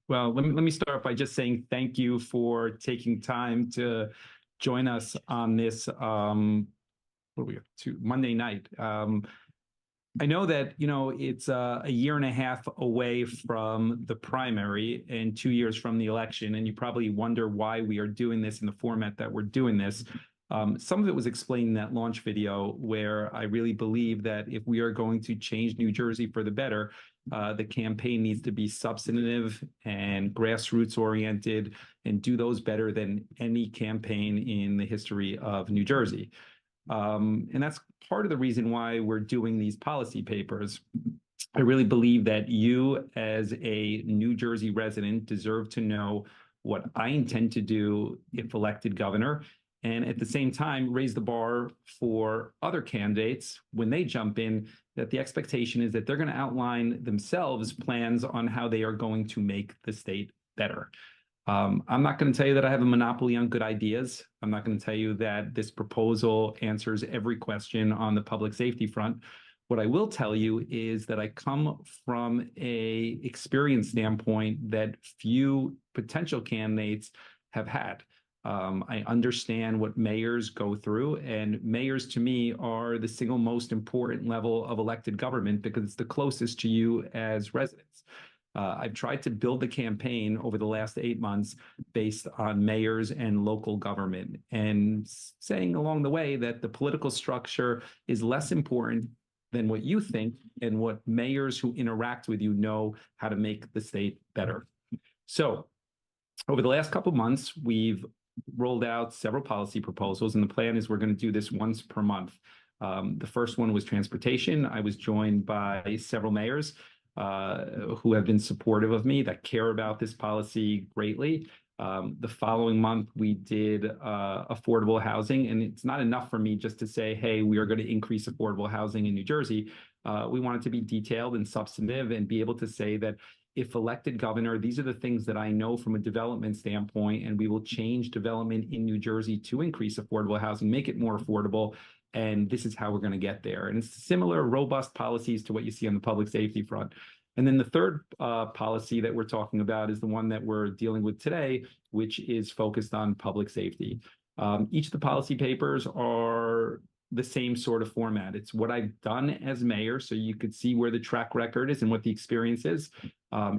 Well, let me start by just saying thank you for taking time to join us on this what are we up to Monday night. I know that it's a year and a half away from the primary and 2 years from the election, and you probably wonder why we are doing this in the format that we're doing this. Some of it was explained in that launch video, where I really believe that if we are going to change New Jersey for the better, the campaign needs to be substantive and grassroots oriented and do those better than any campaign in the history of New Jersey. And that's part of the reason why we're doing these policy papers. I really believe that you, as a New Jersey resident, deserve to know what I intend to do if elected governor, and at the same time, raise the bar for other candidates when they jump in, that the expectation is that they're going to outline themselves plans on how they are going to make the state better. I'm not going to tell you that I have a monopoly on good ideas. I'm not going to tell you that this proposal answers every question on the public safety front. What I will tell you is that I come from a experience standpoint that few potential candidates have had. I understand what mayors go through, and mayors to me are the single most important level of elected government because it's the closest to you as residents. I've tried to build the campaign over the last 8 months based on mayors and local government, and saying along the way that the political structure is less important than what you think, and what mayors who interact with you know how to make the state better. So over the last couple of months, we've rolled out several policy proposals, and the plan is we're going to do this once per month. The first one was transportation. I was joined by several mayors who have been supportive of me, that care about this policy greatly. The following month, we did affordable housing, and it's not enough for me just to say, hey, we are going to increase affordable housing in New Jersey. We want it to be detailed and substantive and be able to say that if elected governor, these are the things that I know from a development standpoint, and we will change development in New Jersey to increase affordable housing, make it more affordable, and this is how we're going to get there. And it's similar, robust policies to what you see on the public safety front. And then the third policy that we're talking about is the one that we're dealing with today, which is focused on public safety. Each of the policy papers are the same sort of format. It's what I've done as mayor, so you could see where the track record is and what the experience is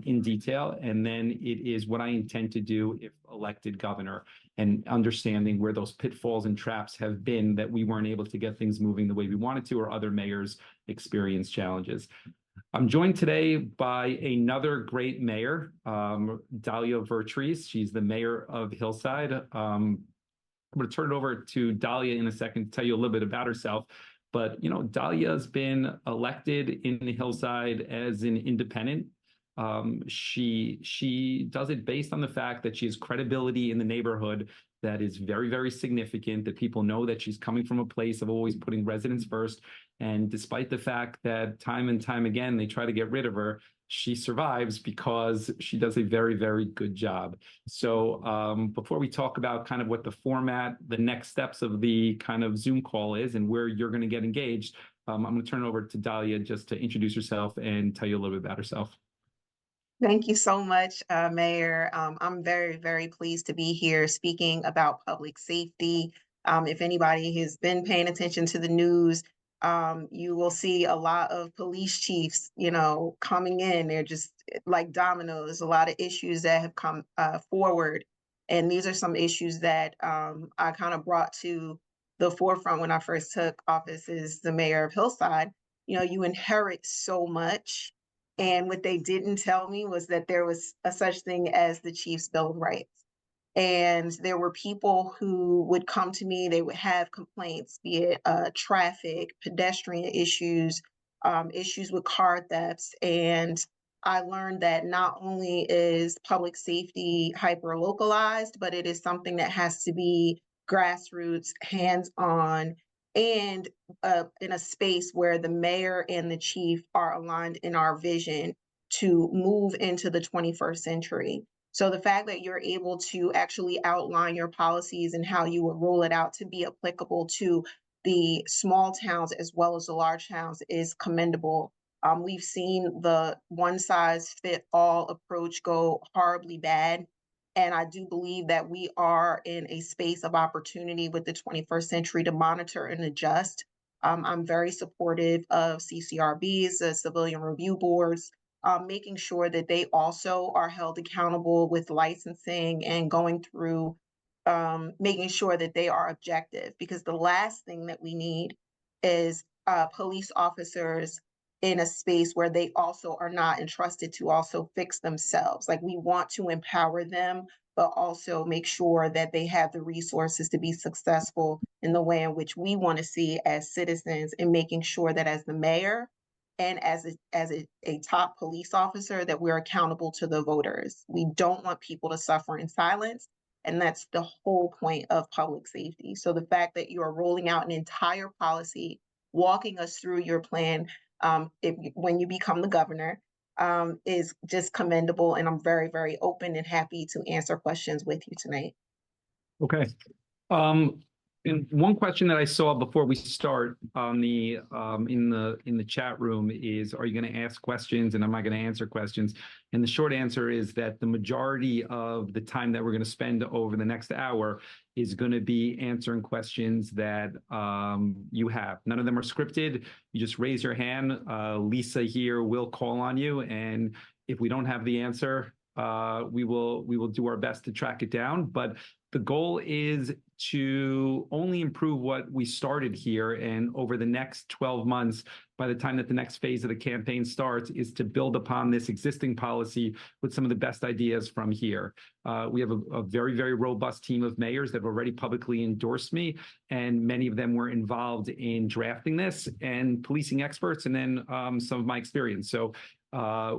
in detail. And then it is what I intend to do if elected governor, and understanding where those pitfalls and traps have been that we weren't able to get things moving the way we wanted to, or other mayors experience challenges. I'm joined today by another great mayor, Dalia Vreese. She's the mayor of Hillside. I'm going to turn it over to Dalia in a second to tell you a little bit about herself. But, Dalia has been elected in Hillside as an independent. She does it based on the fact that she has credibility in the neighborhood that is very, very significant, that people know that she's coming from a place of always putting residents first. And despite the fact that time and time again, they try to get rid of her, she survives because she does a very, very good job. So before we talk about kind of what the format, the next steps of the kind of Zoom call is and where you're going to get engaged, I'm going to turn it over to Dalia just to introduce herself and tell you a little bit about herself. Thank you so much, Mayor. I'm very, very pleased to be here speaking about public safety. If anybody has been paying attention to the news, you will see a lot of police chiefs, coming in. They're just like dominoes, a lot of issues that have come forward. And these are some issues that I kind of brought to the forefront when I first took office as the mayor of Hillside. You inherit so much. And what they didn't tell me was that there was a such thing as the Chief's Bill of Rights. And there were people who would come to me, they would have complaints, be it traffic, pedestrian issues, issues with car thefts. And I learned that not only is public safety hyper localized, but it is something that has to be grassroots, hands-on, and in a space where the mayor and the chief are aligned in our vision to move into the 21st century. So the fact that you're able to actually outline your policies and how you will roll it out to be applicable to the small towns as well as the large towns is commendable. We've seen the one-size-fit-all approach go horribly bad. And I do believe that we are in a space of opportunity with the 21st century to monitor and adjust. I'm very supportive of CCRBs, the civilian review boards, making sure that they also are held accountable with licensing and going through making sure that they are objective, because the last thing that we need is police officers in a space where they also are not entrusted to also fix themselves. Like, we want to empower them, but also make sure that they have the resources to be successful in the way in which we want to see as citizens, and making sure that as the mayor and as a top police officer, that we're accountable to the voters. We don't want people to suffer in silence. And that's the whole point of public safety. So the fact that you are rolling out an entire policy, walking us through your plan, when you become the governor, is just commendable. And I'm very, very open and happy to answer questions with you tonight. Okay. And one question that I saw before we start on the in the chat room is, are you going to ask questions and am I going to answer questions? And the short answer is that the majority of the time that we're going to spend over the next hour is going to be answering questions that you have. None of them are scripted. You just raise your hand. Lisa here will call on you, and if we don't have the answer, we will do our best to track it down. But the goal is to only improve what we started here, and over the next 12 months, by the time that the next phase of the campaign starts, is to build upon this existing policy with some of the best ideas from here. We have a very, very robust team of mayors that have already publicly endorsed me, and many of them were involved in drafting this, and policing experts, and then some of my experience. So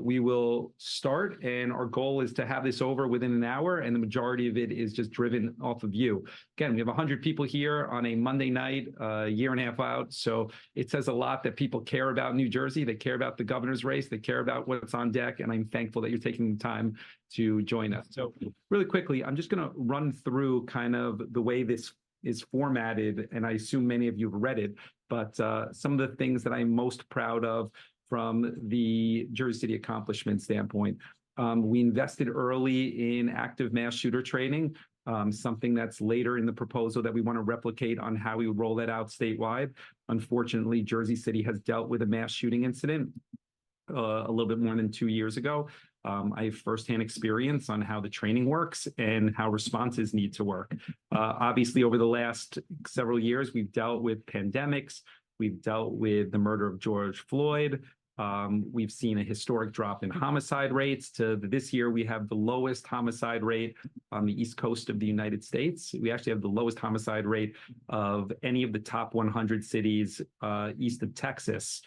we will start, and our goal is to have this over within an hour, and the majority of it is just driven off of you. Again, we have 100 people here on a Monday night, a year and a half out, so it says a lot that people care about New Jersey, they care about the governor's race, they care about what's on deck, and I'm thankful that you're taking the time to join us. So really quickly, I'm just going to run through kind of the way this is formatted, and I assume many of you have read it, but some of the things that I'm most proud of from the Jersey City accomplishment standpoint. We invested early in active mass shooter training, something that's later in the proposal that we want to replicate on how we roll that out statewide. Unfortunately, Jersey City has dealt with a mass shooting incident a little bit more than 2 years ago. I have firsthand experience on how the training works and how responses need to work. Obviously, over the last several years, we've dealt with pandemics. We've dealt with the murder of George Floyd. We've seen a historic drop in homicide rates. To this year, we have the lowest homicide rate on the East Coast of the United States. We actually have the lowest homicide rate of any of the top 100 cities east of Texas.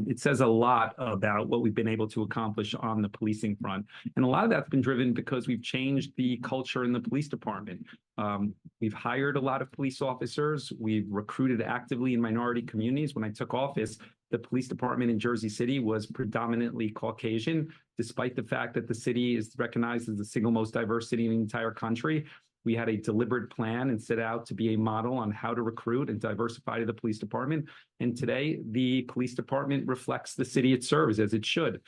It says a lot about what we've been able to accomplish on the policing front. And a lot of that's been driven because we've changed the culture in the police department. We've hired a lot of police officers. We've recruited actively in minority communities. When I took office, the police department in Jersey City was predominantly Caucasian, despite the fact that the city is recognized as the single most diverse city in the entire country. We had a deliberate plan and set out to be a model on how to recruit and diversify the police department. And today, the police department reflects the city it serves, as it should.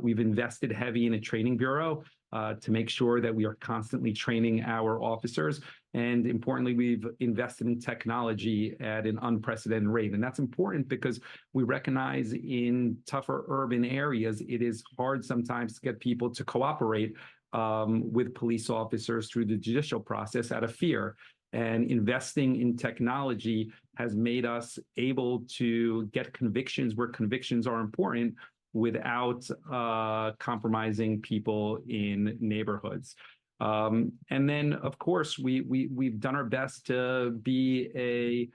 We've invested heavy in a training bureau to make sure that we are constantly training our officers. And importantly, we've invested in technology at an unprecedented rate. And that's important because we recognize in tougher urban areas, it is hard sometimes to get people to cooperate with police officers through the judicial process out of fear. And investing in technology has made us able to get convictions where convictions are important without compromising people in neighborhoods. And then, of course, we've done our best to be a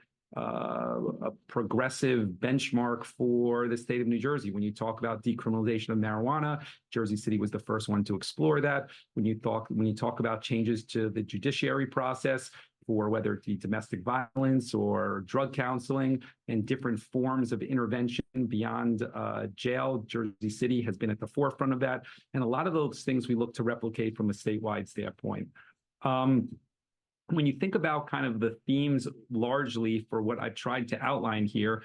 progressive benchmark for the state of New Jersey. When you talk about decriminalization of marijuana, Jersey City was the first one to explore that. When you talk about changes to the judiciary process, for whether it be domestic violence or drug counseling and different forms of intervention beyond jail, Jersey City has been at the forefront of that. And a lot of those things we look to replicate from a statewide standpoint. When you think about kind of the themes largely for what I've tried to outline here,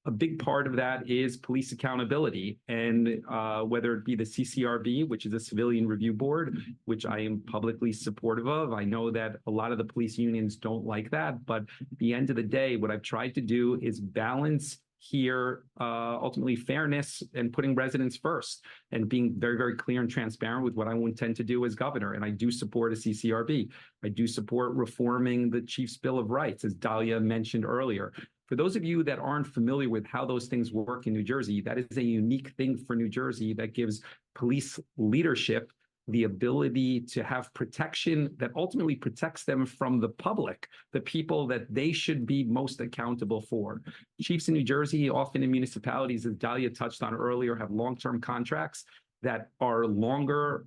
a big part of that is police accountability, and whether it be the CCRB, which is a civilian review board, which I am publicly supportive of. I know that a lot of the police unions don't like that, but at the end of the day, what I've tried to do is balance here ultimately fairness and putting residents first, and being very, very clear and transparent with what I intend to do as governor. And I do support a CCRB. I do support reforming the Chief's Bill of Rights, as Dalia mentioned earlier. For those of you that aren't familiar with how those things work in New Jersey, that is a unique thing for New Jersey that gives police leadership the ability to have protection that ultimately protects them from the public, the people that they should be most accountable for. Chiefs in New Jersey, often in municipalities, as Dalia touched on earlier, have long-term contracts that are longer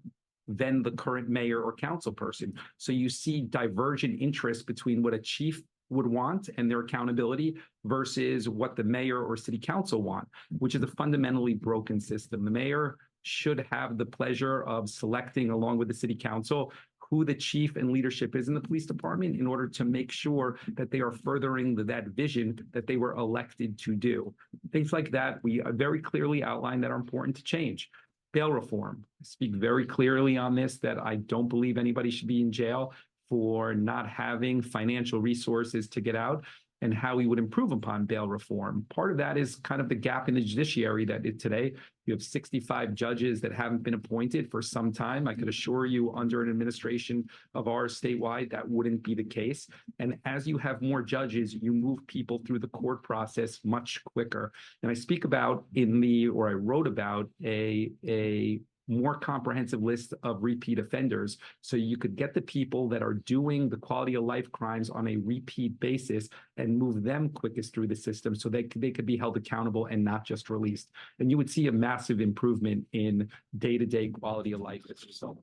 than the current mayor or council person. So you see divergent interests between what a chief would want and their accountability versus what the mayor or city council want, which is a fundamentally broken system. The mayor should have the pleasure of selecting, along with the city council, who the chief and leadership is in the police department in order to make sure that they are furthering that vision that they were elected to do. Things like that, we very clearly outline that are important to change. Bail reform. I speak very clearly on this, that I don't believe anybody should be in jail for not having financial resources to get out, and how we would improve upon bail reform. Part of that is kind of the gap in the judiciary that today you have 65 judges that haven't been appointed for some time. I could assure you under an administration of ours statewide, that wouldn't be the case. And as you have more judges, you move people through the court process much quicker. And I speak about I wrote about a more comprehensive list of repeat offenders, so you could get the people that are doing the quality of life crimes on a repeat basis and move them quickest through the system, so they could be held accountable and not just released. And you would see a massive improvement in day-to-day quality of life as a result.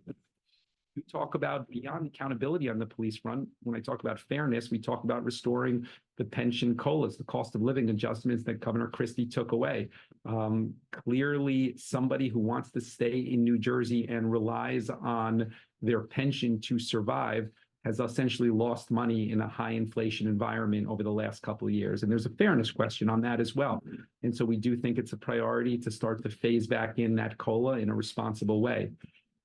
We talk about beyond accountability on the police front. When I talk about fairness, we talk about restoring the pension COLAs, the cost of living adjustments that Governor Christie took away. Clearly, somebody who wants to stay in New Jersey and relies on their pension to survive has essentially lost money in a high inflation environment over the last couple of years. And there's a fairness question on that as well. And so we do think it's a priority to start to phase back in that COLA in a responsible way.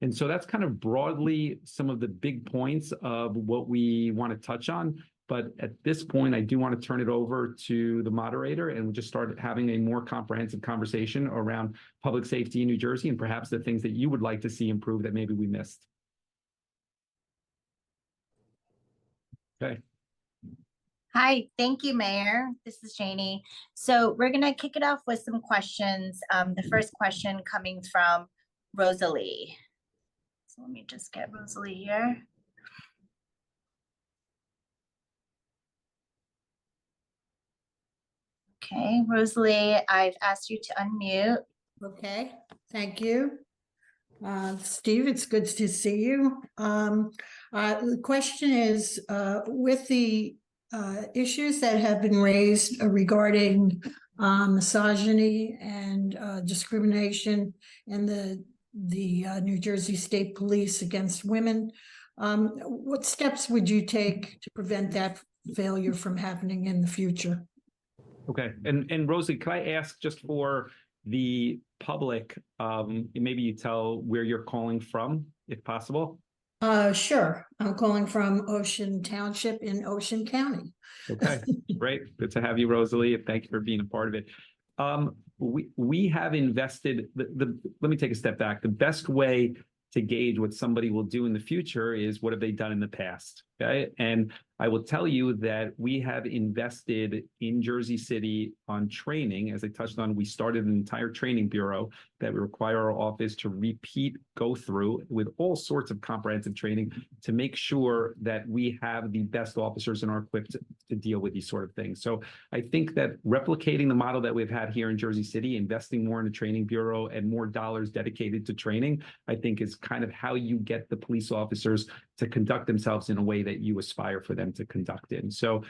And so that's kind of broadly some of the big points of what we want to touch on. But at this point, I do want to turn it over to the moderator and just start having a more comprehensive conversation around public safety in New Jersey, and perhaps the things that you would like to see improve that maybe we missed. Okay. Hi, thank you, Mayor. This is Janie. So we're going to kick it off with some questions. The first question coming from Rosalie. So let me just get Rosalie here. Okay, Rosalie, I've asked you to unmute. Okay, thank you. Steve, it's good to see you. The question is, with the issues that have been raised regarding misogyny and discrimination in the New Jersey State Police against women, what steps would you take to prevent that failure from happening in the future? Okay, and Rosalie, can I ask, just for the public, maybe you tell where you're calling from, if possible? Sure. I'm calling from Ocean Township in Ocean County. Okay, great. Good to have you, Rosalie, and thank you for being a part of it. We have invested, let me take a step back. The best way to gauge what somebody will do in the future is what have they done in the past, okay? And I will tell you that we have invested in Jersey City on training. As I touched on, we started an entire training bureau that we require our office to go through with all sorts of comprehensive training to make sure that we have the best officers and are equipped to deal with these sort of things. So I think that replicating the model that we've had here in Jersey City, investing more in the training bureau and more dollars dedicated to training, I think is kind of how you get the police officers to conduct themselves in a way that you aspire for them them to conduct it. And so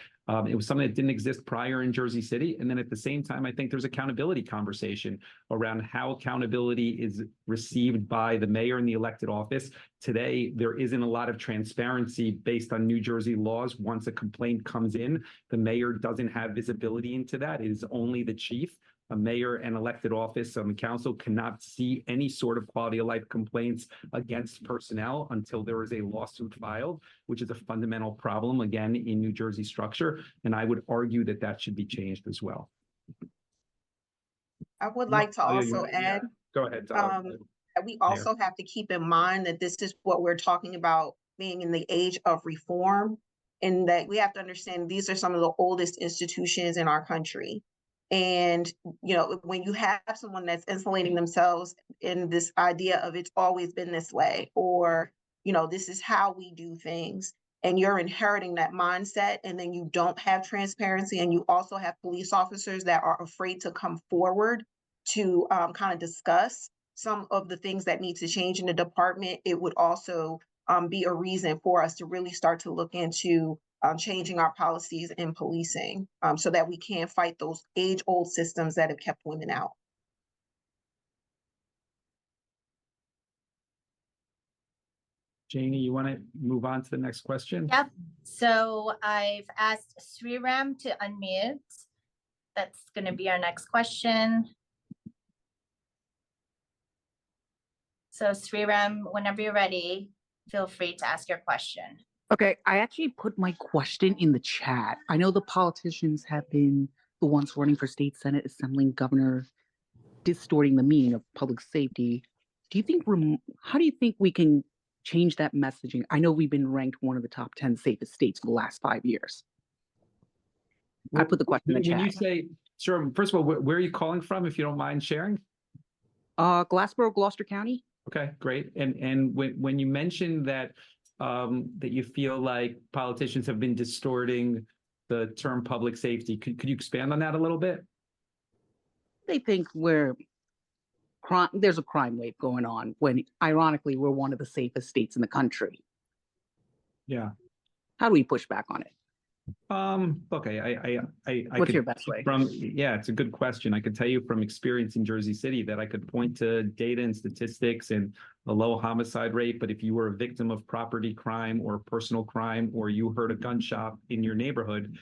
it was something that didn't exist prior in Jersey City. And then at the same time, I think there's accountability conversation around how accountability is received by the mayor in the elected office. Today, there isn't a lot of transparency based on New Jersey laws. Once a complaint comes in, the mayor doesn't have visibility into that. It is only the chief. A mayor and elected office on the council cannot see any sort of quality of life complaints against personnel until there is a lawsuit filed, which is a fundamental problem, again, in New Jersey structure. And I would argue that that should be changed as well. I would like to also Yeah. add, Go ahead. that we also have to keep in mind that this is what we're talking about being in the age of reform, and that we have to understand these are some of the oldest institutions in our country. And, you know, when you have someone that's insulating themselves in this idea of it's always been this way, or, you know, this is how we do things, and you're inheriting that mindset, and then you don't have transparency, and you also have police officers that are afraid to come forward to kind of discuss some of the things that need to change in the department, it would also be a reason for us to really start to look into changing our policies in policing so that we can fight those age-old systems that have kept women out. Janie, you want to move on to the next question? Yep. So I've asked Sriram to unmute. That's going to be our next question. So Sriram, whenever you're ready, feel free to ask your question. Okay, I actually put my question in the chat. I know the politicians have been the ones running for state senate, assembling governor, distorting the meaning of public safety. Do you think how do you think we can change that messaging? I know we've been ranked one of the top 10 safest states for the last 5 years. I put the question in the chat. When you say, sure, first of all, where are you calling from, if you don't mind sharing? Glassboro, Gloucester County. Okay, great. And when you mentioned that that you feel like politicians have been distorting the term public safety, could you expand on that a little bit? They think there's a crime wave going on when, ironically, we're one of the safest states in the country. Yeah. How do we push back on it? Okay, What's your best way? Yeah, it's a good question. I could tell you from experience in Jersey City that I could point to data and statistics and a low homicide rate, but if you were a victim of property crime or personal crime, or you heard a gunshot in your neighborhood,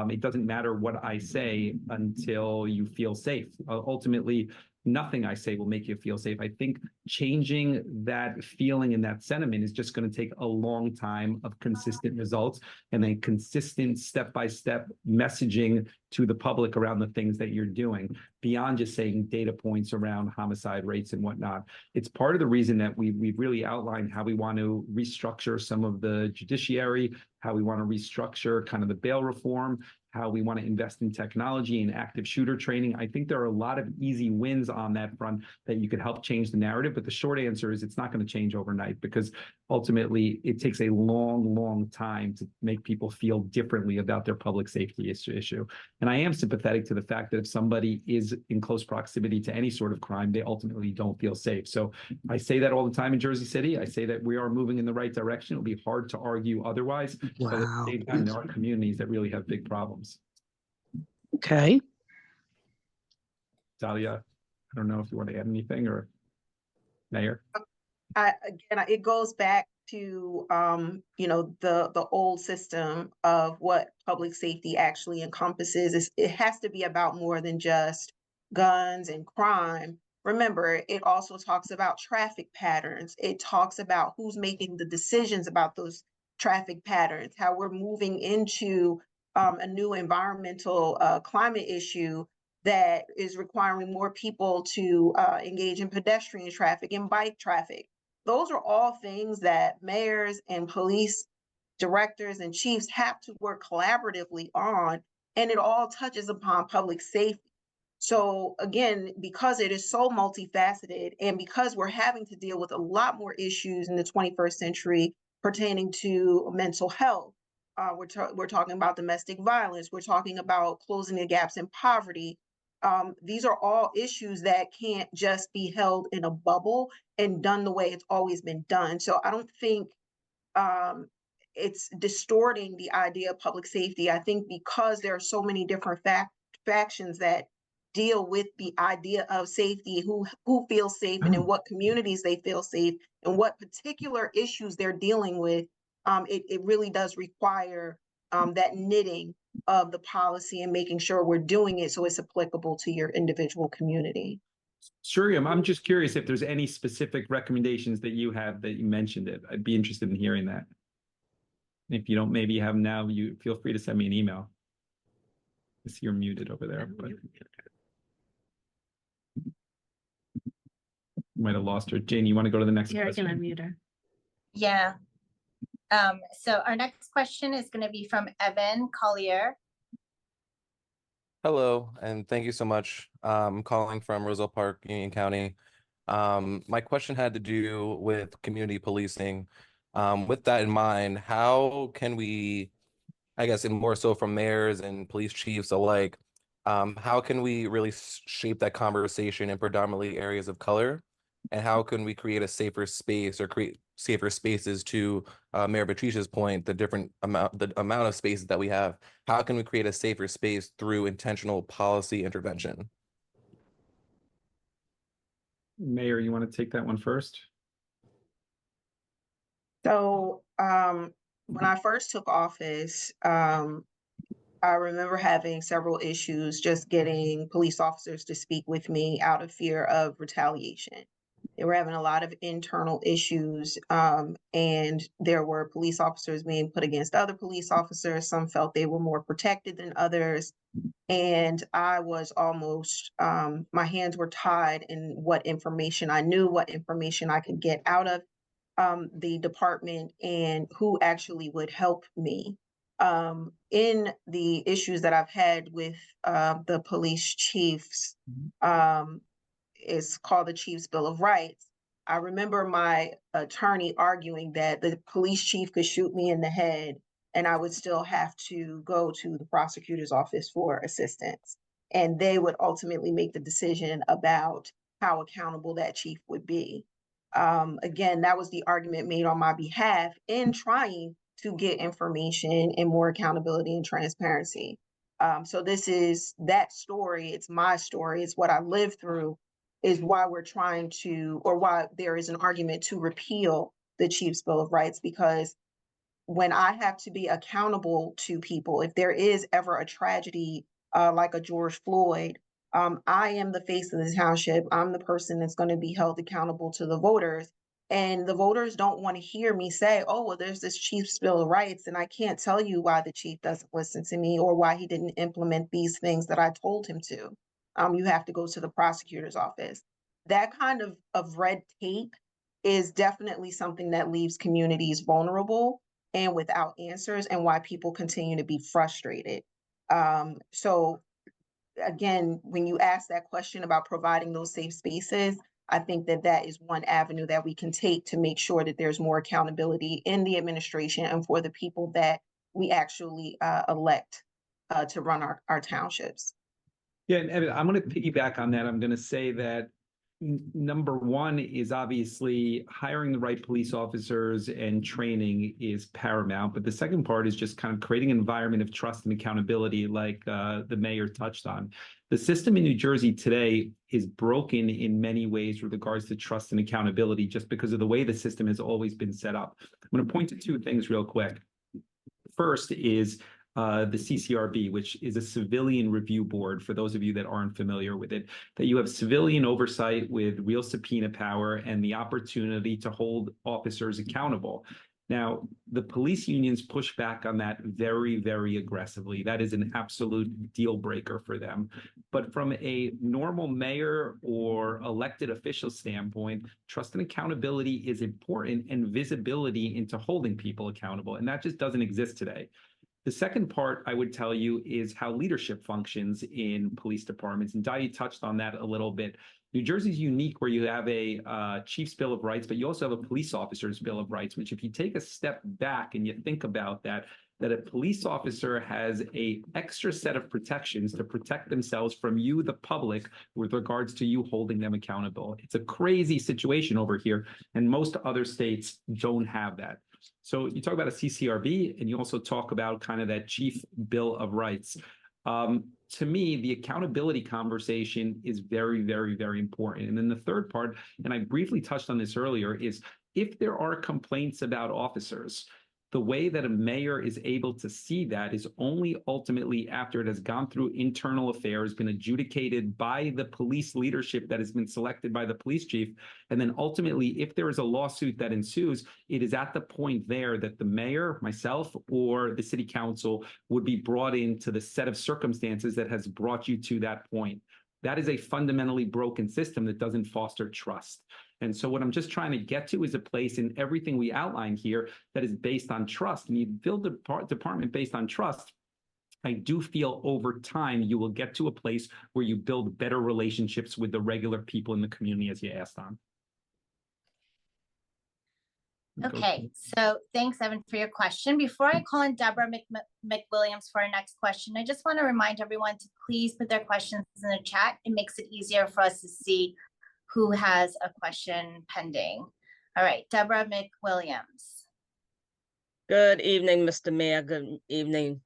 it doesn't matter what I say until you feel safe. Ultimately, nothing I say will make you feel safe. I think changing that feeling and that sentiment is just going to take a long time of consistent results and a consistent step-by-step messaging to the public around the things that you're doing, beyond just saying data points around homicide rates and whatnot. It's part of the reason that we've really outlined how we want to restructure some of the judiciary, how we want to restructure kind of the bail reform, how we want to invest in technology and active shooter training. I think there are a lot of easy wins on that front that you could help change the narrative, but the short answer is it's not going to change overnight, because ultimately it takes a long, long time to make people feel differently about their public safety issue. And I am sympathetic to the fact that if somebody is in close proximity to any sort of crime, they ultimately don't feel safe. So I say that all the time in Jersey City. I say that we are moving in the right direction. It'll be hard to argue otherwise. Wow. But at the same time, there are communities that really have big problems. Okay. Dalia, I don't know if you want to add anything, or Mayor. Again, it goes back to you know, the old system of what public safety actually encompasses. It has to be about more than just guns and crime. Remember, it also talks about traffic patterns. It talks about who's making the decisions about those traffic patterns, how we're moving into a new environmental climate issue that is requiring more people to engage in pedestrian traffic and bike traffic. Those are all things that mayors and police directors and chiefs have to work collaboratively on, and it all touches upon public safety. So again, because it is so multifaceted, and because we're having to deal with a lot more issues in the 21st century pertaining to mental health, we're talking about domestic violence, we're talking about closing the gaps in poverty. These are all issues that can't just be held in a bubble and done the way it's always been done. So I don't think it's distorting the idea of public safety. I think because there are so many different factions that deal with the idea of safety, who feels safe and in what communities they feel safe and what particular issues they're dealing with, it really does require that knitting of the policy and making sure we're doing it so it's applicable to your individual community. Sure, I'm just curious if there's any specific recommendations that you have that you mentioned it. I'd be interested in hearing that. If you don't maybe have them now, you feel free to send me an email. I see you're muted over there, but you might have lost her. Jane, you want to go to the next Yeah, I question? can unmute her. Yeah. So our next question is going to be from Evan Collier. Hello, and thank you so much. I'm calling from Roselle Park, Union County. My question had to do with community policing. With that in mind, how can we, I guess, and more so from mayors and police chiefs alike, how can we really shape that conversation in predominantly areas of color? And how can we create a safer space or create safer spaces to Mayor Patricia's point, the amount of spaces that we have? How can we create a safer space through intentional policy intervention? Mayor, you want to take that one first? So when I first took office, I remember having several issues just getting police officers to speak with me out of fear of retaliation. They were having a lot of internal issues, and there were police officers being put against other police officers. Some felt they were more protected than others. And I was almost, my hands were tied in what information I knew, what information I could get out of the department, and who actually would help me. In the issues that I've had with the police chiefs, it's called the Chief's Bill of Rights. I remember my attorney arguing that the police chief could shoot me in the head and I would still have to go to the prosecutor's office for assistance. And they would ultimately make the decision about how accountable that chief would be. Again, that was the argument made on my behalf in trying to get information and more accountability and transparency. So this is that story. It's my story. It's what I lived through, is why we're trying to, or why there is an argument to repeal the Chief's Bill of Rights, because when I have to be accountable to people, if there is ever a tragedy like a George Floyd, I am the face of the township. I'm the person that's going to be held accountable to the voters. And the voters don't want to hear me say, oh, well, there's this Chief's Bill of Rights, and I can't tell you why the chief doesn't listen to me or why he didn't implement these things that I told him to. You have to go to the prosecutor's office. That kind of red tape is definitely something that leaves communities vulnerable and without answers, and why people continue to be frustrated. So again, when you ask that question about providing those safe spaces, I think that that is one avenue that we can take to make sure that there's more accountability in the administration and for the people that we actually elect to run our townships. Yeah, and Evan, I'm going to piggyback on that. I'm going to say that number one is obviously hiring the right police officers and training is paramount. But the second part is just kind of creating an environment of trust and accountability, like the mayor touched on. The system in New Jersey today is broken in many ways with regards to trust and accountability, just because of the way the system has always been set up. I'm going to point to two things real quick. First is the CCRB, which is a civilian review board, for those of you that aren't familiar with it, that you have civilian oversight with real subpoena power and the opportunity to hold officers accountable. Now, the police unions push back on that very, very aggressively. That is an absolute deal breaker for them. But from a normal mayor or elected official standpoint, trust and accountability is important, and visibility into holding people accountable. And that just doesn't exist today. The second part I would tell you is how leadership functions in police departments. And Dalia touched on that a little bit. New Jersey's unique where you have a Chief's Bill of Rights, but you also have a police officer's Bill of Rights, which if you take a step back and you think about that a police officer has an extra set of protections to protect themselves from you, the public, with regards to you holding them accountable. It's a crazy situation over here, and most other states don't have that. So you talk about a CCRB, and you also talk about kind of that chief bill of rights. To me, the accountability conversation is very, very, very important. And then the third part, and I briefly touched on this earlier, is if there are complaints about officers, the way that a mayor is able to see that is only ultimately after it has gone through internal affairs, been adjudicated by the police leadership that has been selected by the police chief. And then ultimately, if there is a lawsuit that ensues, it is at the point there that the mayor, myself, or the city council would be brought into the set of circumstances that has brought you to that point. That is a fundamentally broken system that doesn't foster trust. And so what I'm just trying to get to is a place in everything we outline here that is based on trust. And you build a department based on trust. I do feel over time you will get to a place where you build better relationships with the regular people in the community, as you asked on. Okay, so thanks, Evan, for your question. Before I call in Deborah McWilliams for our next question, I just want to remind everyone to please put their questions in the chat. It makes it easier for us to see who has a question pending. All right, Deborah McWilliams. Good evening, Mr. Mayor. Good evening,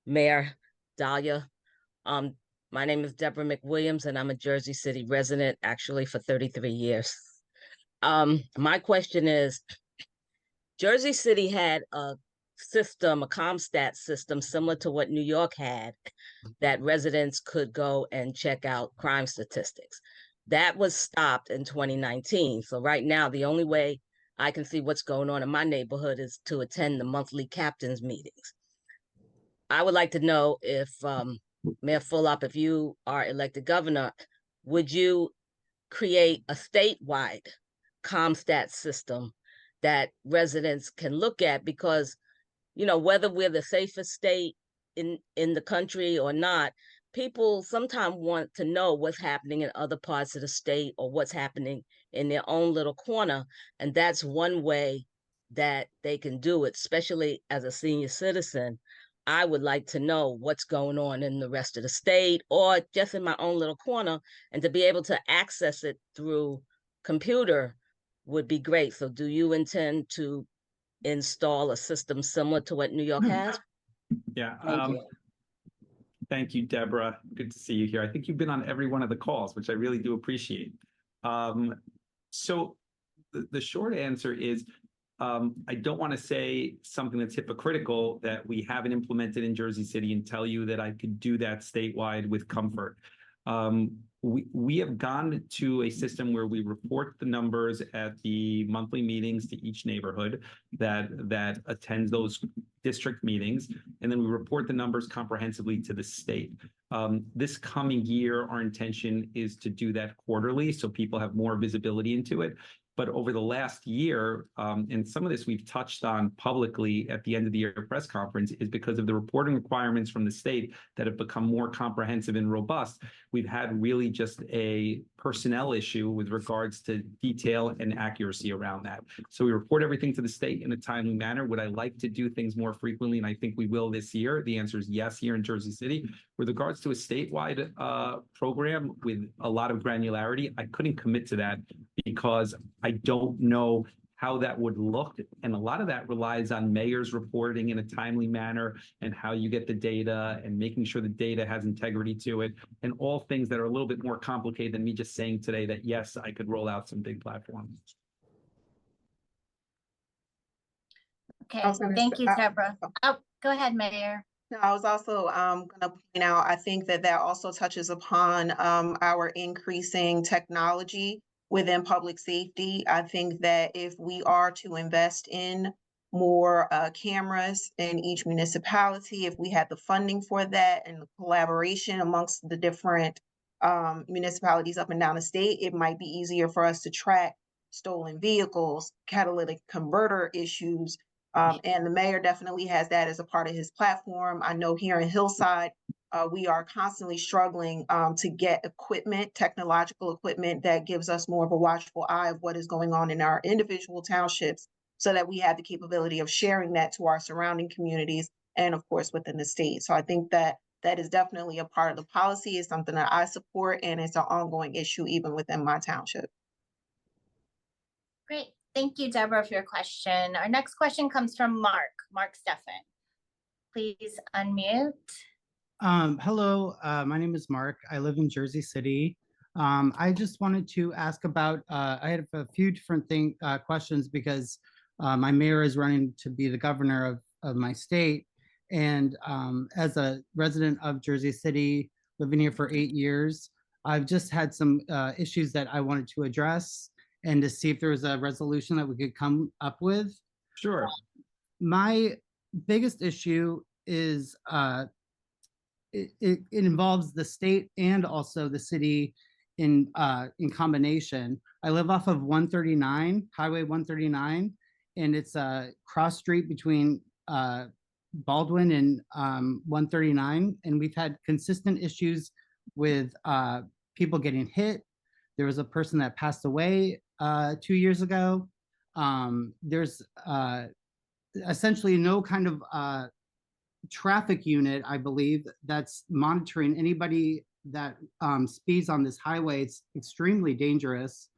Mayor Dalia. My name is Deborah McWilliams, and I'm a Jersey City resident, actually, for 33 years. My question is, Jersey City had a system, a CompStat system, similar to what New York had, that residents could go and check out crime statistics. That was stopped in 2019. So right now, the only way I can see what's going on in my neighborhood is to attend the monthly captains meetings. I would like to know if, Mayor Fulop, if you are elected governor, would you create a statewide CompStat system that residents can look at? Because, you know, whether we're the safest state in the country or not, people sometimes want to know what's happening in other parts of the state or what's happening in their own little corner. And that's one way that they can do it, especially as a senior citizen. I would like to know what's going on in the rest of the state or just in my own little corner, and to be able to access it through computer would be great. So do you intend to install a system similar to what New York has? Yeah. Thank you. Thank you, Deborah. Good to see you here. I think you've been on every one of the calls, which I really do appreciate. So the short answer is, I don't want to say something that's hypocritical that we haven't implemented in Jersey City and tell you that I could do that statewide with comfort. We have gone to a system where we report the numbers at the monthly meetings to each neighborhood that attends those district meetings, and then we report the numbers comprehensively to the state. This coming year, our intention is to do that quarterly so people have more visibility into it. But over the last year, and some of this we've touched on publicly at the end of the year press conference, is because of the reporting requirements from the state that have become more comprehensive and robust. We've had really just a personnel issue with regards to detail and accuracy around that. So we report everything to the state in a timely manner. Would I like to do things more frequently? And I think we will this year. The answer is yes, here in Jersey City. With regards to a statewide program with a lot of granularity, I couldn't commit to that because I don't know how that would look. And a lot of that relies on mayors reporting in a timely manner and how you get the data and making sure the data has integrity to it, and all things that are a little bit more complicated than me just saying today that, yes, I could roll out some big platforms. Okay, I was gonna thank say- you, Deborah. Oh, go ahead, Mayor. No, I was also going to point out, I think that also touches upon our increasing technology within public safety. I think that if we are to invest in more cameras in each municipality, if we had the funding for that and the collaboration amongst the different municipalities up and down the state, it might be easier for us to track stolen vehicles, catalytic converter issues. And the mayor definitely has that as a part of his platform. I know here in Hillside, we are constantly struggling to get equipment, technological equipment that gives us more of a watchful eye of what is going on in our individual townships, so that we have the capability of sharing that to our surrounding communities and, of course, within the state. So I think that is definitely a part of the policy. It's something that I support, and it's an ongoing issue even within my township. Great, Thank you, Deborah, for your question. Our next question comes from Mark Steffen. Please unmute. Hello, my name is Mark. I live in Jersey City. I just wanted to ask about, I had a few different questions because my mayor is running to be the governor of my state. And as a resident of Jersey City, living here for 8 years, I've just had some issues that I wanted to address and to see if there was a resolution that we could come up with. Sure. My biggest issue is it involves the state and also the city in combination. I live off of 139, Highway 139, and it's a cross street between Baldwin and 139, and we've had consistent issues with people getting hit. There was a person that passed away 2 years ago. There's essentially no kind of traffic unit, I believe, that's monitoring anybody that speeds on this highway. It's extremely dangerous.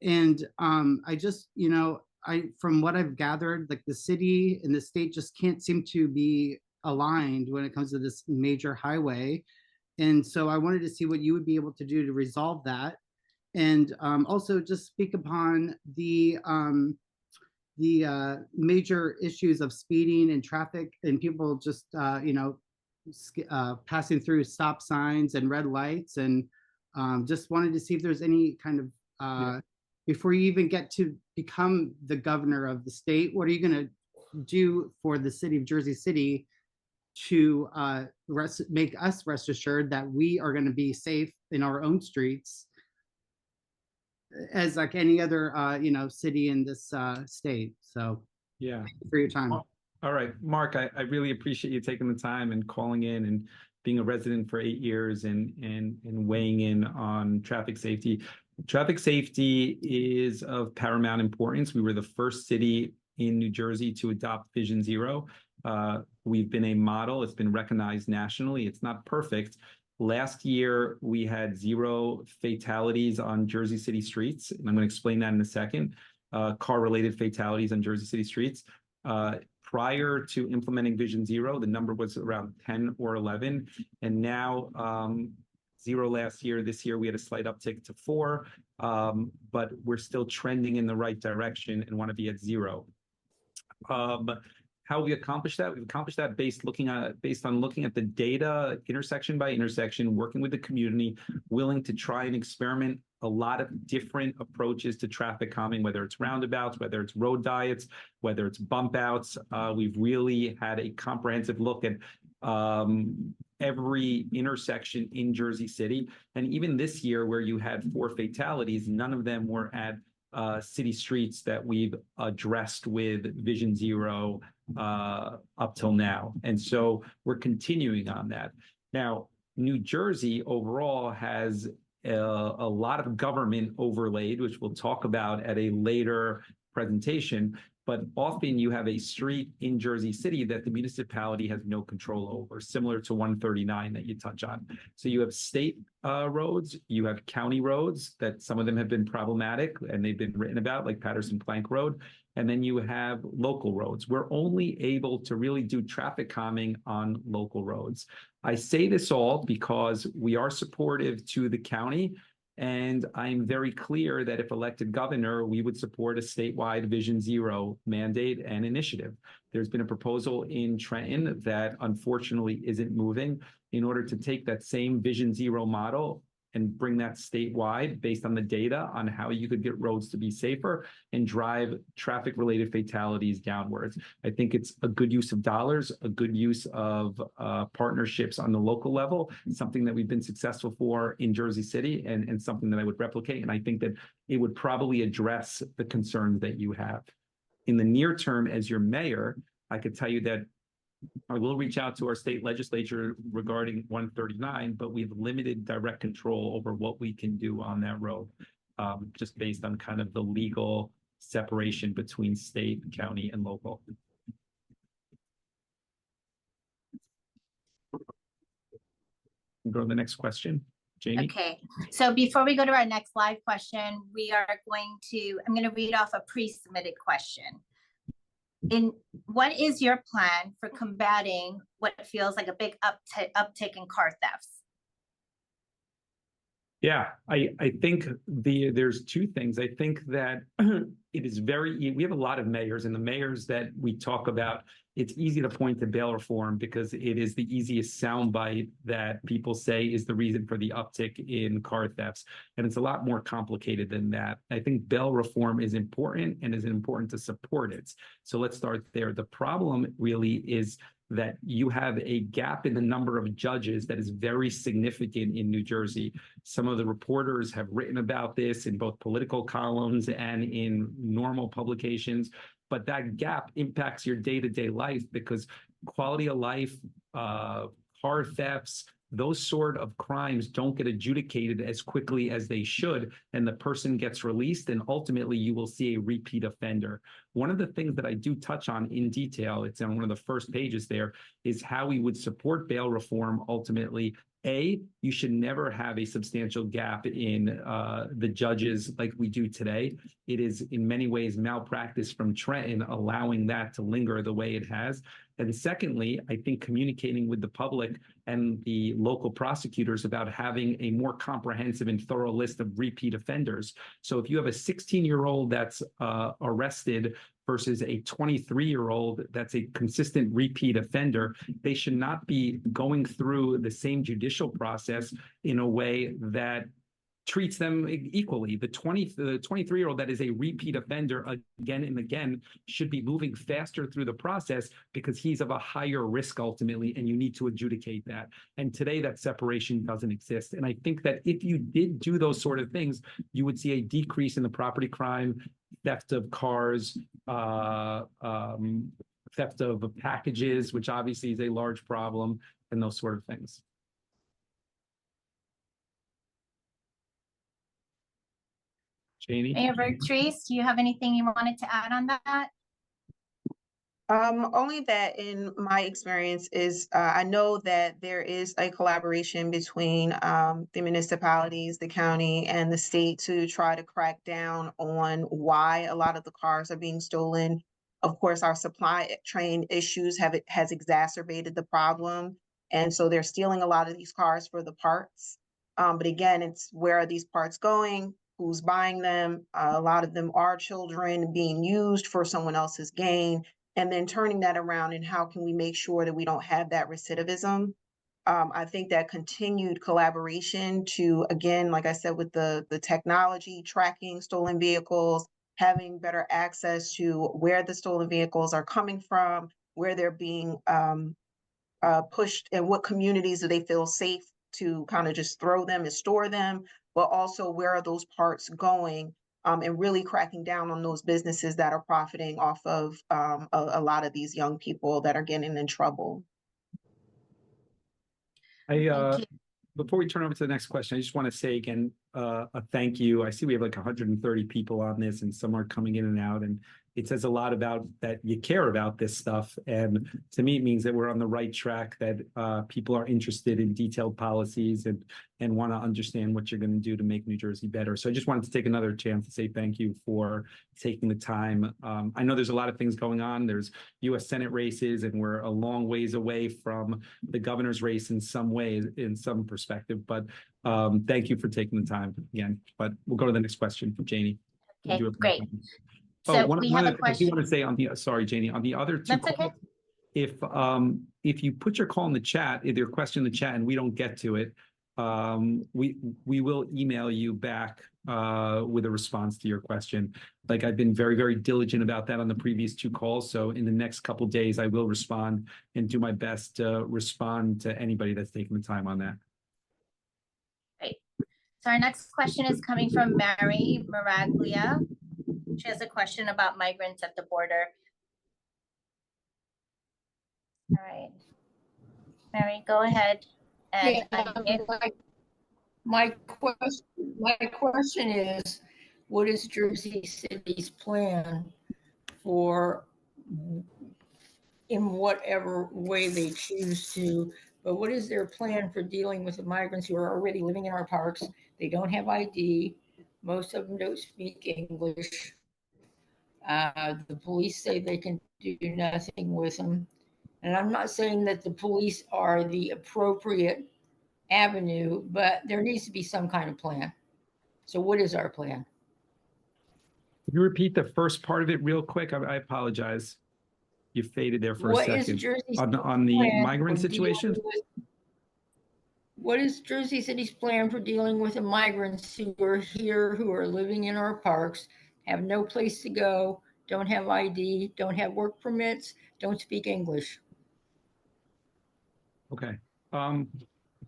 And I just, from what I've gathered, like the city and the state just can't seem to be aligned when it comes to this major highway. And so I wanted to see what you would be able to do to resolve that. And also just speak upon the major issues of speeding and traffic and people just, passing through stop signs and red lights. And just wanted to see if there's any kind of, before you even get to become the governor of the state, what are you going to do for the city of Jersey City to make us rest assured that we are going to be safe in our own streets as like any other city in this state? So Yeah. thank you for your time. All right, Mark, I really appreciate you taking the time and calling in and being a resident for 8 years and weighing in on traffic safety. Traffic safety is of paramount importance. We were the first city in New Jersey to adopt Vision Zero. We've been a model. It's been recognized nationally. It's not perfect. Last year, we had 0 fatalities on Jersey City streets, and I'm going to explain that in a second. Car-related fatalities on Jersey City streets. Prior to implementing Vision Zero, the number was around 10 or 11, and now 0 last year. This year, we had a slight uptick to 4, but we're still trending in the right direction and want to be at 0. How we accomplish that? We've accomplished that based on looking at the data intersection by intersection, working with the community, willing to try and experiment a lot of different approaches to traffic calming, whether it's roundabouts, whether it's road diets, whether it's bump outs. We've really had a comprehensive look at every intersection in Jersey City. And even this year, where you had 4 fatalities, none of them were at city streets that we've addressed with Vision Zero up till now. And so we're continuing on that. Now, New Jersey overall has a lot of government overlaid, which we'll talk about at a later presentation. But often you have a street in Jersey City that the municipality has no control over, similar to 139 that you touch on. So you have state roads, you have county roads that some of them have been problematic and they've been written about, like Patterson Plank Road. And then you have local roads. We're only able to really do traffic calming on local roads. I say this all because we are supportive to the county. And I'm very clear that if elected governor, we would support a statewide Vision Zero mandate and initiative. There's been a proposal in Trenton that unfortunately isn't moving in order to take that same Vision Zero model and bring that statewide based on the data on how you could get roads to be safer and drive traffic-related fatalities downwards. I think it's a good use of dollars, a good use of partnerships on the local level, something that we've been successful for in Jersey City and something that I would replicate. And I think that it would probably address the concerns that you have. In the near term, as your mayor, I could tell you that I will reach out to our state legislature regarding 139, but we have limited direct control over what we can do on that road, just based on kind of the legal separation between state, county, and local. Go to the next question. Janie? Okay, so before we go to our next live question, I'm going to read off a pre-submitted question. What is your plan for combating what feels like a big uptick in car thefts? Yeah, I think there's two things. I think that it is we have a lot of mayors, and the mayors that we talk about, it's easy to point to bail reform because it is the easiest soundbite that people say is the reason for the uptick in car thefts. And it's a lot more complicated than that. I think bail reform is important and is important to support it. So let's start there. The problem really is that you have a gap in the number of judges that is very significant in New Jersey. Some of the reporters have written about this in both political columns and in normal publications, but that gap impacts your day-to-day life because quality of life, car thefts, those sort of crimes don't get adjudicated as quickly as they should, and the person gets released, and ultimately you will see a repeat offender. One of the things that I do touch on in detail, it's on one of the first pages there, is how we would support bail reform ultimately. You should never have a substantial gap in the judges like we do today. It is in many ways malpractice from Trenton allowing that to linger the way it has. And secondly, I think communicating with the public and the local prosecutors about having a more comprehensive and thorough list of repeat offenders. So if you have a 16-year-old that's arrested versus a 23-year-old that's a consistent repeat offender, they should not be going through the same judicial process in a way that treats them equally. The 23-year-old that is a repeat offender again and again should be moving faster through the process because he's of a higher risk ultimately, and you need to adjudicate that. And today that separation doesn't exist. And I think that if you did do those sort of things, you would see a decrease in the property crime, theft of cars, theft of packages, which obviously is a large problem, and those sort of things. Janie? Mayor Vreese, do you have anything you wanted to add on that? Only that in my experience is I know that there is a collaboration between the municipalities, the county, and the state to try to crack down on why a lot of the cars are being stolen. Of course, our supply chain issues has exacerbated the problem, and so they're stealing a lot of these cars for the parts. But again, it's where are these parts going? Who's buying them? A lot of them are children being used for someone else's gain. And then turning that around and how can we make sure that we don't have that recidivism? I think that continued collaboration to, again, like I said, with the technology, tracking stolen vehicles, having better access to where the stolen vehicles are coming from, where they're being pushed, and what communities do they feel safe to kind of just throw them and store them, but also where are those parts going? And really cracking down on those businesses that are profiting off of a lot of these young people that are getting in trouble. Before we turn over to the next question, I just want to say again, a thank you. I see we have like 130 people on this and some are coming in and out, and it says a lot about that you care about this stuff. And to me, it means that we're on the right track, that people are interested in detailed policies and want to understand what you're going to do to make New Jersey better. So I just wanted to take another chance to say thank you for taking the time. I know there's a lot of things going on. There's U.S. Senate races, and we're a long ways away from the governor's race in some ways, in some perspective. But thank you for taking the time again. But we'll go to the next question from Janie. Okay, great. So we have a I question. do want to say on the, sorry, Janie, on the other two That's calls, okay. if you put your call in the chat, either your question in the chat and we don't get to it, we will email you back with a response to your question. Like I've been very, very diligent about that on the previous two calls. So in the next couple of days, I will respond and do my best to respond to anybody that's taking the time on that. Great. So our next question is coming from Mary Miraglia. She has a question about migrants at the border. All right. Mary, go ahead. And my question is, what is Jersey City's plan for, in whatever way they choose to but what is their plan for dealing with the migrants who are already living in our parks? They don't have ID. Most of them don't speak English. The police say they can do nothing with them. And I'm not saying that the police are the appropriate avenue, but there needs to be some kind of plan. So what is our plan? Can you repeat the first part of it real quick? I apologize. You faded there for a What is second. Jersey On City's the plan migrant for dealing situation? What is Jersey City's plan for dealing with the migrants who are here, who are living in our parks, have no place to go, don't have ID, don't have work permits, don't speak English? Okay.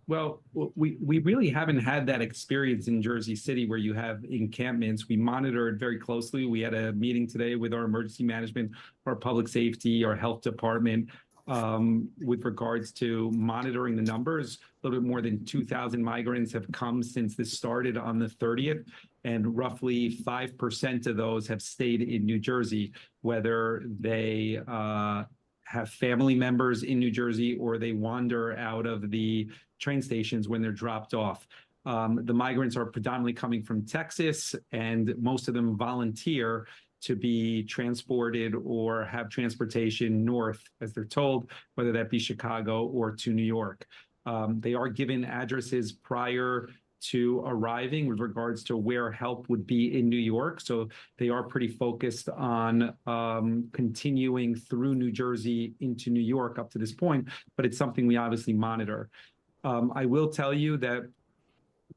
Well, we really haven't had that experience in Jersey City where you have encampments. We monitor it very closely. We had a meeting today with our emergency management, our public safety, our health department, with regards to monitoring the numbers. A little bit more than 2,000 migrants have come since this started on the 30th, and roughly 5% of those have stayed in New Jersey, whether they have family members in New Jersey or they wander out of the train stations when they're dropped off. The migrants are predominantly coming from Texas, and most of them volunteer to be transported or have transportation north, as they're told, whether that be Chicago or to New York. They are given addresses prior to arriving with regards to where help would be in New York. So they are pretty focused on continuing through New Jersey into New York up to this point, but it's something we obviously monitor. I will tell you that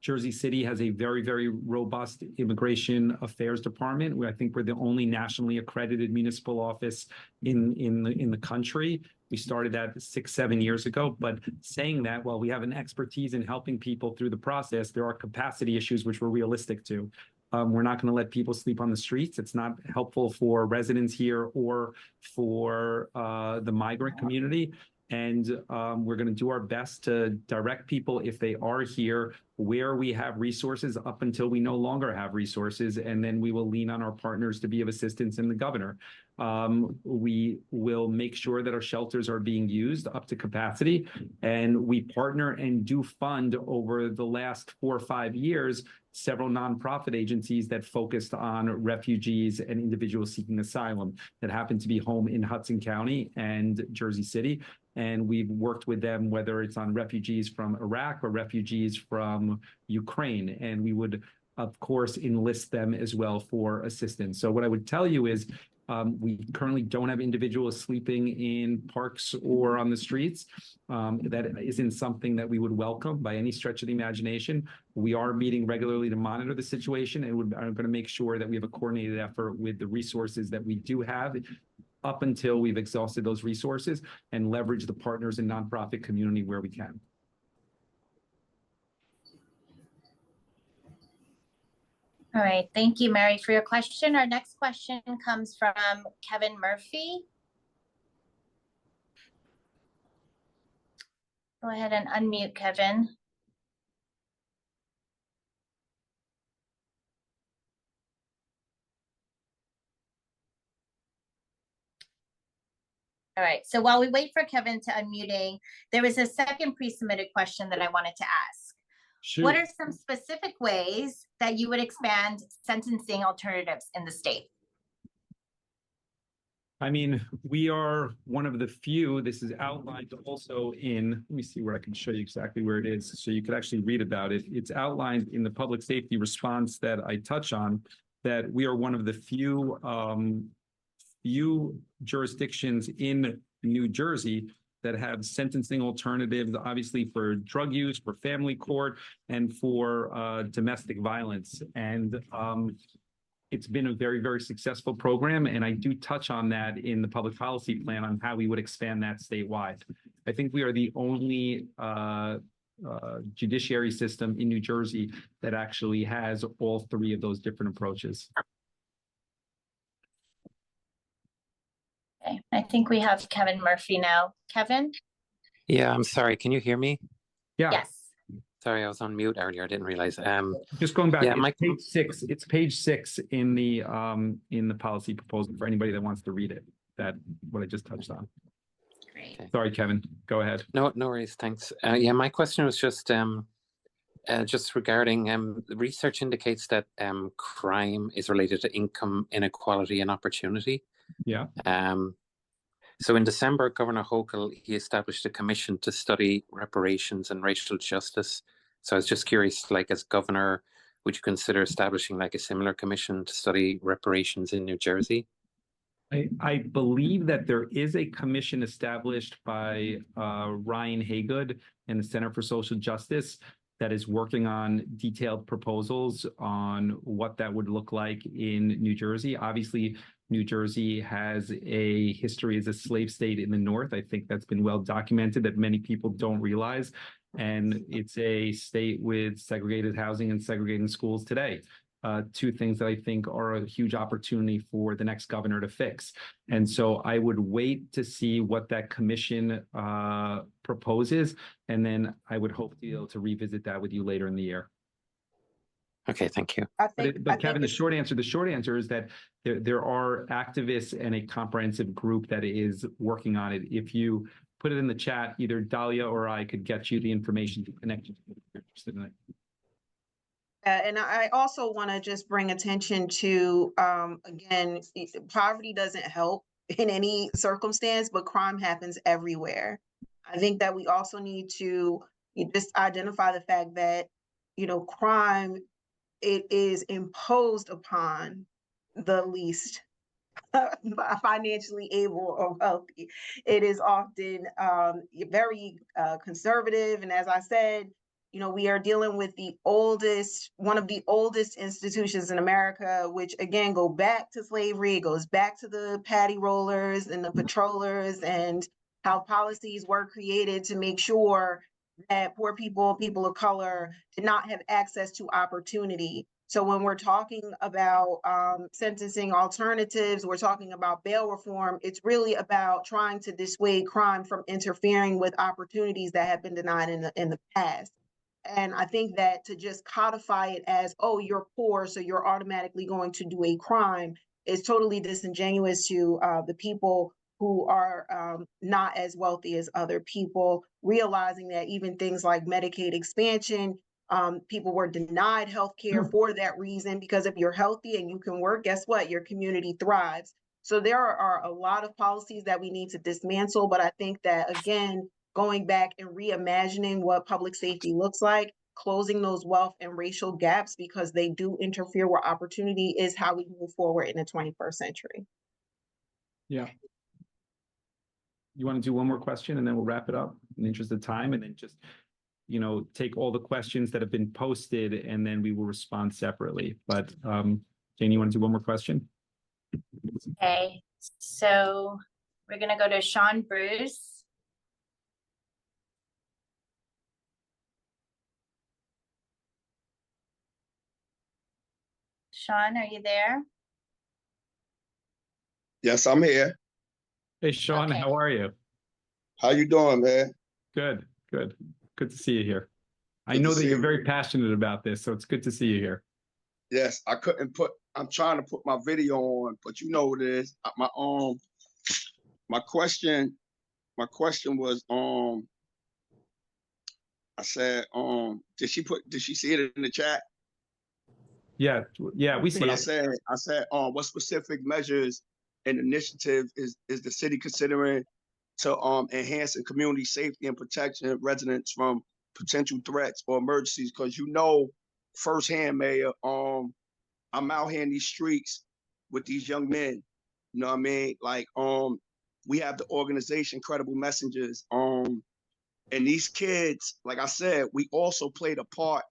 Jersey City has a very, very robust immigration affairs department, where I think we're the only nationally accredited municipal office in the country. We started that 6-7 years ago. But saying that, while we have an expertise in helping people through the process, there are capacity issues which we're realistic to. We're not going to let people sleep on the streets. It's not helpful for residents here or for the migrant community. And we're going to do our best to direct people, if they are here, where we have resources up until we no longer have resources. And then we will lean on our partners to be of assistance in the governor. We will make sure that our shelters are being used up to capacity. And we partner and do fund over the last 4 or 5 years several nonprofit agencies that focused on refugees and individuals seeking asylum that happen to be home in Hudson County and Jersey City. And we've worked with them, whether it's on refugees from Iraq or refugees from Ukraine. And we would, of course, enlist them as well for assistance. So what I would tell you is we currently don't have individuals sleeping in parks or on the streets. That isn't something that we would welcome by any stretch of the imagination. We are meeting regularly to monitor the situation, and I'm going to make sure that we have a coordinated effort with the resources that we do have up until we've exhausted those resources, and leverage the partners and nonprofit community where we can. All right, thank you, Mary, for your question. Our next question comes from Kevin Murphy. Go ahead and unmute, Kevin. All right, so while we wait for Kevin to unmuting, there was a second pre-submitted question that I wanted to ask. Shoot. What are some specific ways that you would expand sentencing alternatives in the state? I mean, we are one of the few, this is outlined also in, let me see where I can show you exactly where it is, so you could actually read about it. It's outlined in the public safety response that I touch on, that we are one of the few jurisdictions in New Jersey that have sentencing alternatives, obviously for drug use, for family court, and for domestic violence. And it's been a very, very successful program. And I do touch on that in the public policy plan on how we would expand that statewide. I think we are the only judiciary system in New Jersey that actually has all 3 of those different approaches. Okay, I think we have Kevin Murphy now. Kevin? Yeah, I'm sorry. Can you hear me? Yeah. Yes. Sorry, I was on mute earlier. I didn't realize. Just going back, Yeah, it's my- page 6. It's page 6 in the policy proposal for anybody that wants to read it. That what I just touched on. Great. Sorry, Kevin, go ahead. No, no worries. Thanks. Yeah, my question was just regarding research indicates that crime is related to income inequality and opportunity. Yeah. So in December, Governor Hochul, he established a commission to study reparations and racial justice. So I was just curious, like as governor, would you consider establishing like a similar commission to study reparations in New Jersey? I believe that there is a commission established by Ryan Haygood and the Center for Social Justice that is working on detailed proposals on what that would look like in New Jersey. Obviously, New Jersey has a history as a slave state in the North. I think that's been well documented that many people don't realize. And it's a state with segregated housing and segregated schools today. Two things that I think are a huge opportunity for the next governor to fix. And so I would wait to see what that commission proposes, and then I would hope to be able to revisit that with you later in the year. Okay, thank you. But Kevin, the short answer is that there are activists and a comprehensive group that is working on it. If you put it in the chat, either Dalia or I could get you the information to connect you to if you're interested in it. And I also want to just bring attention to, again, poverty doesn't help in any circumstance, but crime happens everywhere. I think that we also need to just identify the fact that, crime, it is imposed upon the least financially able or wealthy. It is often very conservative. And as I said, we are dealing with one of the oldest institutions in America, which again go back to slavery. It goes back to the patty rollers and the patrollers and how policies were created to make sure that poor people of color did not have access to opportunity. So when we're talking about sentencing alternatives, we're talking about bail reform, it's really about trying to dissuade crime from interfering with opportunities that have been denied in the past. And I think that to just codify it as, oh, you're poor, so you're automatically going to do a crime is totally disingenuous to the people who are not as wealthy as other people, realizing that even things like Medicaid expansion, people were denied health care for that reason, because if you're healthy and you can work, guess what? Your community thrives. So there are a lot of policies that we need to dismantle, but I think that, again, going back and reimagining what public safety looks like, closing those wealth and racial gaps because they do interfere with opportunity is how we move forward in the 21st century. Yeah. You want to do one more question and then we'll wrap it up in the interest of time, and then just, take all the questions that have been posted and then we will respond separately. But Jane, you want to do one more question? Okay, so we're going to go to Sean Bruce. Sean, are you there? Yes, I'm here. Hey, Sean, Okay. How are you? How you doing, man? Good. Good to see you here. I Good know to that see you're you. very passionate about this, so it's good to see you here. Yes, I'm trying to put my video on, but you know what it is. My question was, I said, did she see it in the chat? Yeah, we see But it. I said, what specific measures and initiatives is the city considering to enhance the community safety and protection of residents from potential threats or emergencies? Because firsthand, Mayor, I'm out here in these streets with these young men. You know what I mean? Like, we have the organization Credible Messengers. And these kids, like I said, we also played a part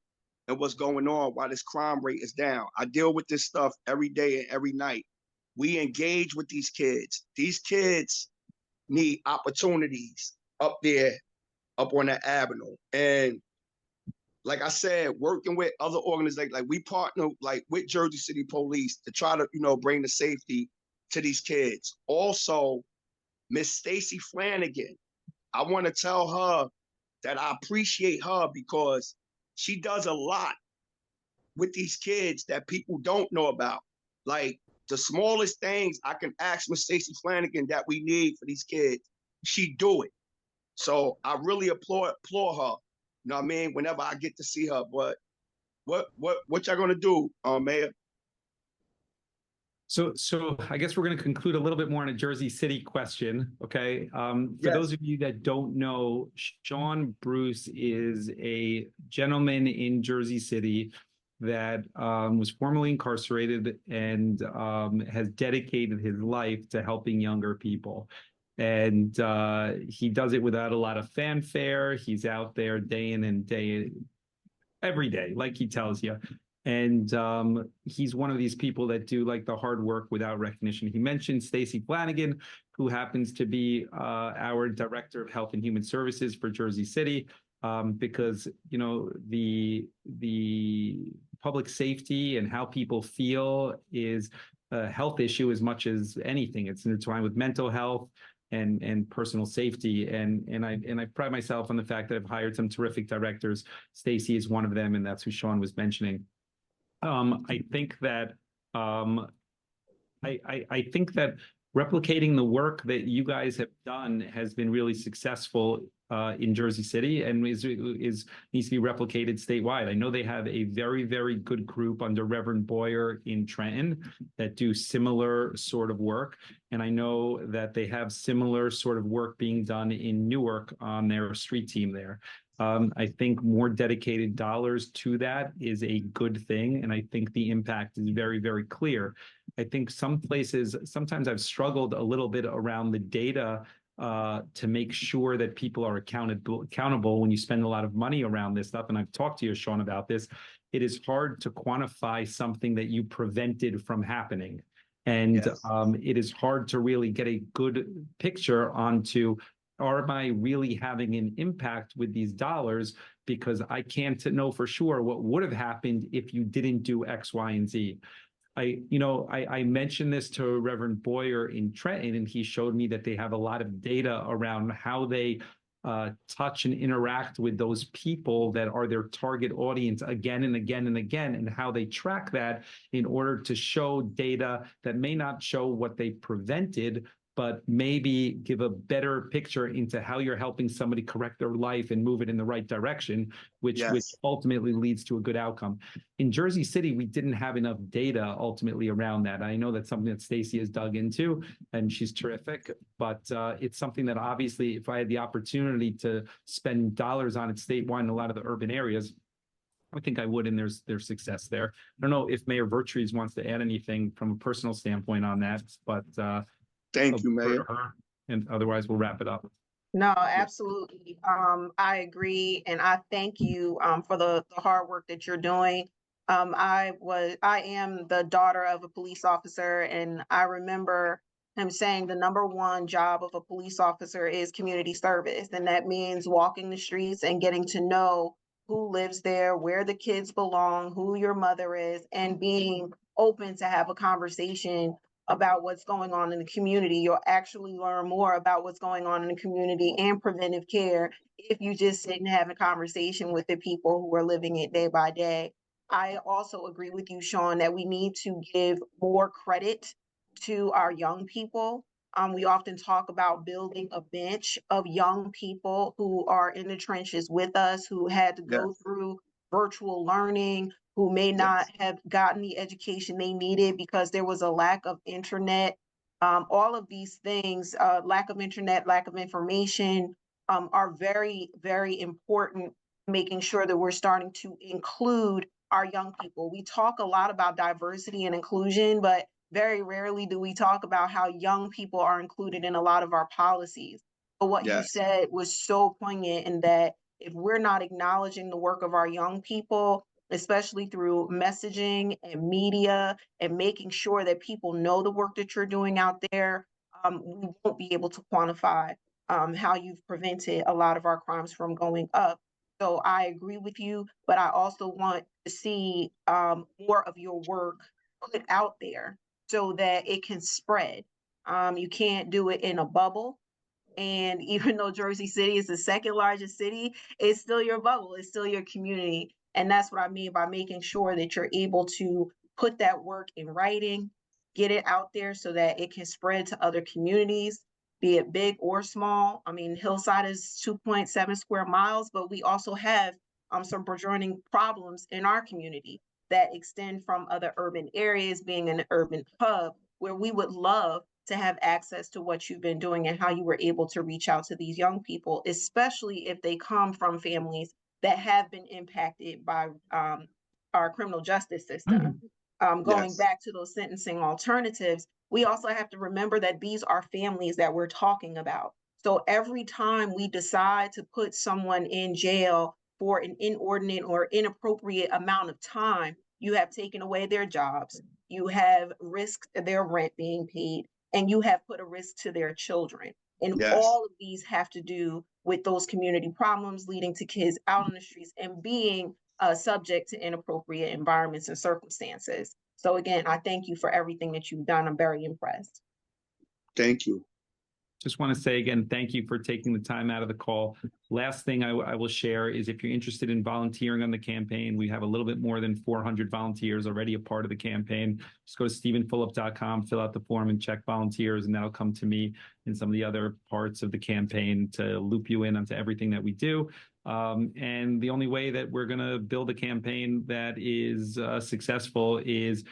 in what's going on while this crime rate is down. I deal with this stuff every day and every night. We engage with these kids. These kids need opportunities up there, up on that avenue. And like I said, working with other organizations, like we partner like with Jersey City Police to try to, bring the safety to these kids. Also, Miss Stacy Flanagan, I want to tell her that I appreciate her because she does a lot with these kids that people don't know about. Like the smallest things I can ask Miss Stacy Flanagan that we need for these kids. she do it. So I really applaud her. You know what I mean? Whenever I get to see her, but what y'all gonna do, Mayor? So I guess we're going to conclude a little bit more on a Jersey City question. Okay. For Yes. those of you that don't know, Sean Bruce is a gentleman in Jersey City that was formerly incarcerated and has dedicated his life to helping younger people. And he does it without a lot of fanfare. He's out there day in and day every day, like he tells you. And he's one of these people that do like the hard work without recognition. He mentioned Stacy Flanagan, who happens to be our Director of Health and Human Services for Jersey City, because you know the public safety and how people feel is a health issue as much as anything. It's intertwined with mental health and personal safety. And I pride myself on the fact that I've hired some terrific directors. Stacy is one of them, and that's who Sean was mentioning. I think that I think that replicating the work that you guys have done has been really successful in Jersey City and is needs to be replicated statewide. I know they have a very, very good group under Reverend Boyer in Trenton that do similar sort of work. And I know that they have similar sort of work being done in Newark on their street team there. I think more dedicated dollars to that is a good thing. And I think the impact is very, very clear. I think some places, sometimes I've struggled a little bit around the data to make sure that people are accountable when you spend a lot of money around this stuff. And I've talked to you, Sean, about this. It is hard to quantify something that you prevented from happening. And Yes. It is hard to really get a good picture onto, am I really having an impact with these dollars? Because I can't know for sure what would have happened if you didn't do X, Y, and Z. I mentioned this to Reverend Boyer in Trenton, and he showed me that they have a lot of data around how they touch and interact with those people that are their target audience again and again and again, and how they track that in order to show data that may not show what they prevented, but maybe give a better picture into how you're helping somebody correct their life and move it in the right direction, which ultimately leads to a good outcome. In Jersey City, we didn't have enough data ultimately around that. I know that's something that Stacy has dug into, and she's terrific, but it's something that obviously, if I had the opportunity to spend dollars on it statewide in a lot of the urban areas, I think I would, and there's success there. I don't know if Mayor Vertrees wants to add anything from a personal standpoint on that, but thank you, Mayor. And otherwise, we'll wrap it up. No, absolutely. I agree, and I thank you for the hard work that you're doing. I am the daughter of a police officer, and I remember him saying the number one job of a police officer is community service, and that means walking the streets and getting to know who lives there, where the kids belong, who your mother is, and being open to have a conversation about what's going on in the community. You'll actually learn more about what's going on in the community and preventive care if you just sit and have a conversation with the people who are living it day by day. I also agree with you, Sean, that we need to give more credit to our young people. We often talk about building a bench of young people who are in the trenches with us, who had to go through virtual learning, who may not have gotten the education they needed because there was a lack of internet. All of these things, lack of internet, lack of information, are very, very important, making sure that we're starting to include our young people. We talk a lot about diversity and inclusion, but very rarely do we talk about how young people are included in a lot of our policies. But what you said was so poignant, in that if we're not acknowledging the work of our young people, especially through messaging and media, and making sure that people know the work that you're doing out there, we won't be able to quantify how you've prevented a lot of our crimes from going up. So I agree with you, but I also want to see more of your work put out there so that it can spread. You can't do it in a bubble. And even though Jersey City is the second largest city, it's still your bubble, it's still your community. And that's what I mean by making sure that you're able to put that work in writing, get it out there so that it can spread to other communities. be it big or small. I mean, Hillside is 2.7 square miles, but we also have some burgeoning problems in our community that extend from other urban areas, being an urban hub, where we would love to have access to what you've been doing and how you were able to reach out to these young people, especially if they come from families that have been impacted by our criminal justice system. Going Yes. back to those sentencing alternatives, we also have to remember that these are families that we're talking about. So every time we decide to put someone in jail for an inordinate or inappropriate amount of time, you have taken away their jobs, you have risked their rent being paid, and you have put a risk to their children. And Yes. all of these have to do with those community problems leading to kids out on the streets and being subject to inappropriate environments and circumstances. So again, I thank you for everything that you've done. I'm very impressed. Thank you. Just want to say again, thank you for taking the time out of the call. Last thing I will share is if you're interested in volunteering on the campaign, we have a little bit more than 400 volunteers already a part of the campaign. Just go to stephenfulop.com, fill out the form and check volunteers, and that'll come to me in some of the other parts of the campaign to loop you in onto everything that we do. And the only way that we're going to build a campaign that is successful is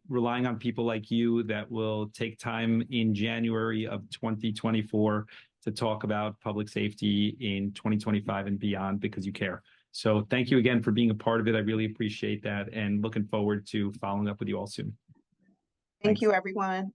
relying on people like you that will take time in January of 2024 to talk about public safety in 2025 and beyond because you care. So thank you again for being a part of it. I really appreciate that and looking forward to following up with you all soon. Thank you, everyone.